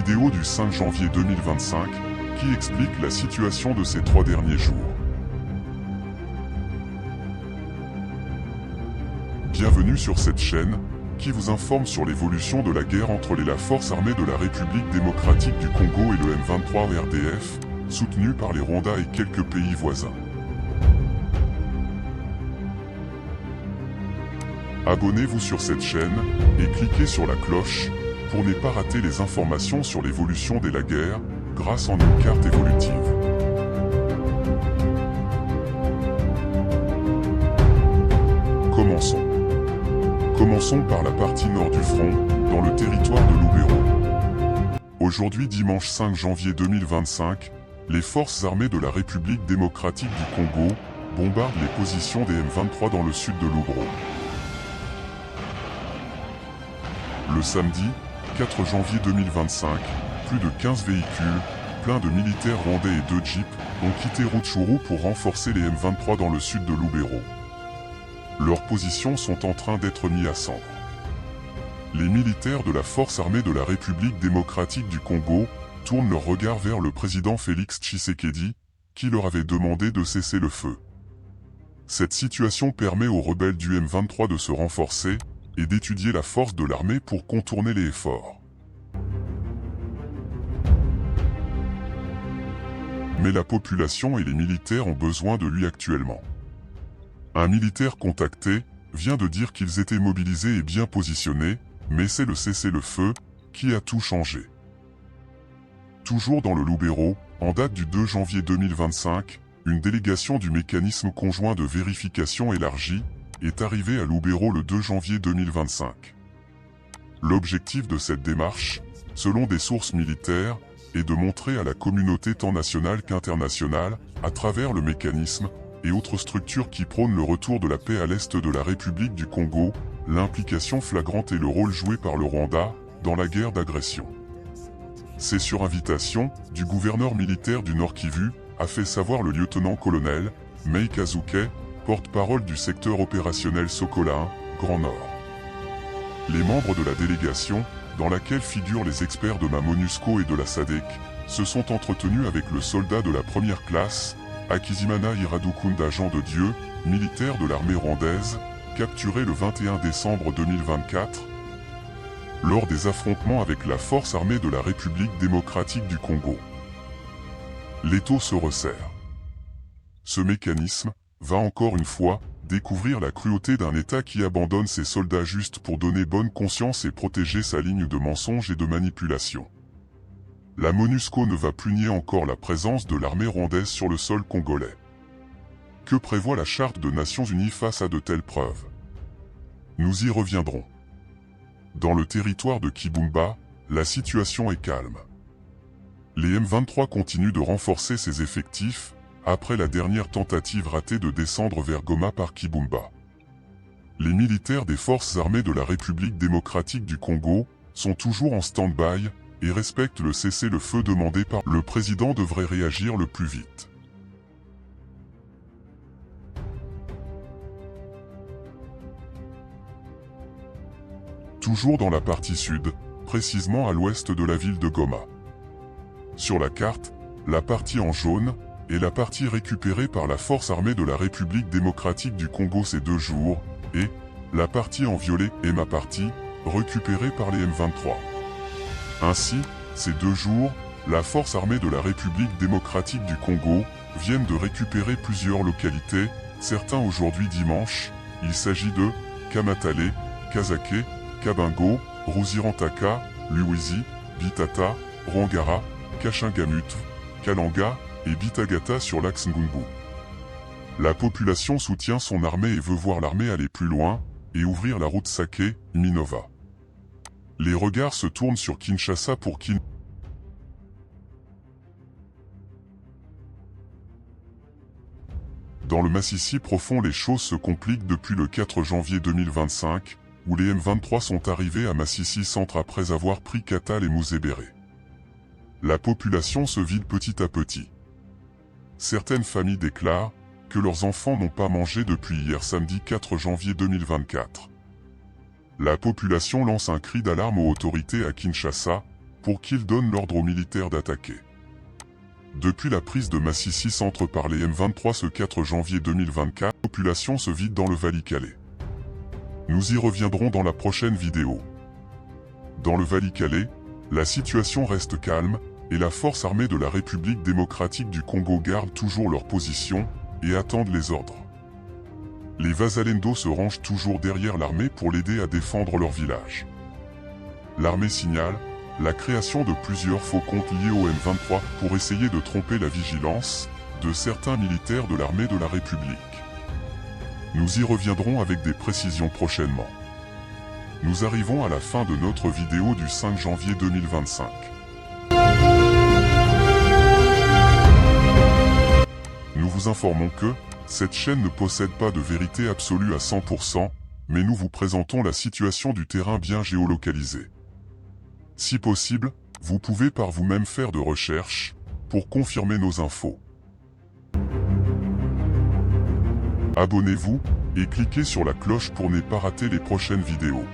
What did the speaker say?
Vidéo du 5 janvier 2025 qui explique la situation de ces 3 derniers jours. Bienvenue sur cette chaîne qui vous informe sur l'évolution de la guerre entre la force armée de la République démocratique du Congo et le M23 RDF, soutenu par les Rwandais et quelques pays voisins. Abonnez-vous sur cette chaîne et cliquez sur la cloche pour ne pas rater les informations sur l'évolution de la guerre grâce à une carte évolutive. Commençons par la partie nord du front, dans le territoire de Lubero. Aujourd'hui dimanche 5 janvier 2025, les forces armées de la République démocratique du Congo bombardent les positions des M23 dans le sud de Lubero. Le samedi, 4 janvier 2025, plus de 15 véhicules, pleins de militaires rwandais et 2 jeeps, ont quitté Rutshuru pour renforcer les M23 dans le sud de Lubero. Leurs positions sont en train d'être mises à cendre. Les militaires de la force armée de la République démocratique du Congo tournent leur regard vers le président Félix Tshisekedi, qui leur avait demandé de cesser le feu. Cette situation permet aux rebelles du M23 de se renforcer et d'étudier la force de l'armée pour contourner les efforts. Mais la population et les militaires ont besoin de lui actuellement. Un militaire contacté vient de dire qu'ils étaient mobilisés et bien positionnés, mais c'est le cessez-le-feu qui a tout changé. Toujours dans le Lubero, en date du 2 janvier 2025, une délégation du mécanisme conjoint de vérification élargie est arrivée à Lubero le 2 janvier 2025. L'objectif de cette démarche, selon des sources militaires, est de montrer à la communauté tant nationale qu'internationale, à travers le mécanisme, et autres structures qui prônent le retour de la paix à l'est de la République du Congo, l'implication flagrante et le rôle joué par le Rwanda dans la guerre d'agression. C'est sur invitation du gouverneur militaire du Nord Kivu, a fait savoir le lieutenant-colonel Mei Kazuke, porte-parole du secteur opérationnel Sokola 1, Grand Nord. Les membres de la délégation, dans laquelle figurent les experts de la MONUSCO et de la SADC, se sont entretenus avec le soldat de la première classe, Akizimana Iradukunda Jean de Dieu, militaire de l'armée rwandaise, capturé le 21 décembre 2024, lors des affrontements avec la force armée de la République démocratique du Congo. L'étau se resserre. Ce mécanisme va encore une fois découvrir la cruauté d'un État qui abandonne ses soldats juste pour donner bonne conscience et protéger sa ligne de mensonges et de manipulation. La MONUSCO ne va plus nier encore la présence de l'armée rwandaise sur le sol congolais. Que prévoit la Charte des Nations Unies face à de telles preuves? Nous y reviendrons. Dans le territoire de Kibumba, la situation est calme. Les M23 continuent de renforcer ses effectifs, après la dernière tentative ratée de descendre vers Goma par Kibumba. Les militaires des forces armées de la République démocratique du Congo sont toujours en stand-by et respectent le cessez-le-feu demandé par le président devrait réagir le plus vite. Toujours dans la partie sud, précisément à l'ouest de la ville de Goma. Sur la carte, la partie en jaune est la partie récupérée par la force armée de la République démocratique du Congo ces 2 jours, et la partie en violet est ma partie, récupérée par les M23. Ainsi, ces 2 jours, la force armée de la République démocratique du Congo viennent de récupérer plusieurs localités, certains aujourd'hui dimanche, il s'agit de Kamatale, Kazake, Kabingo, Ruzirantaka, Luwizi, Bitata, Rangara, Kashingamut, Kalanga et Bitagata sur l'axe Ngungu. La population soutient son armée et veut voir l'armée aller plus loin et ouvrir la route Sake-Minova. Les regards se tournent sur Kinshasa pour Dans le Massissi profond, les choses se compliquent depuis le 4 janvier 2025, où les M23 sont arrivés à Massissi centre après avoir pris Katal et Mouzébéré. La population se vide petit à petit. Certaines familles déclarent que leurs enfants n'ont pas mangé depuis hier samedi 4 janvier 2024. La population lance un cri d'alarme aux autorités à Kinshasa, pour qu'il donne l'ordre aux militaires d'attaquer. Depuis la prise de Massissi Centre par les M23 ce 4 janvier 2024, la population se vide dans le Valais-Calais. Nous y reviendrons dans la prochaine vidéo. Dans le Valais-Calais, la situation reste calme, et la force armée de la République démocratique du Congo garde toujours leur position, et attendent les ordres. Les Wazalendo se rangent toujours derrière l'armée pour l'aider à défendre leur village. L'armée signale la création de plusieurs faux comptes liés au M23 pour essayer de tromper la vigilance de certains militaires de l'armée de la République. Nous y reviendrons avec des précisions prochainement. Nous arrivons à la fin de notre vidéo du 5 janvier 2025. Nous vous informons que cette chaîne ne possède pas de vérité absolue à 100%, mais nous vous présentons la situation du terrain bien géolocalisée. Si possible, vous pouvez par vous-même faire de recherches pour confirmer nos infos. Abonnez-vous et cliquez sur la cloche pour ne pas rater les prochaines vidéos.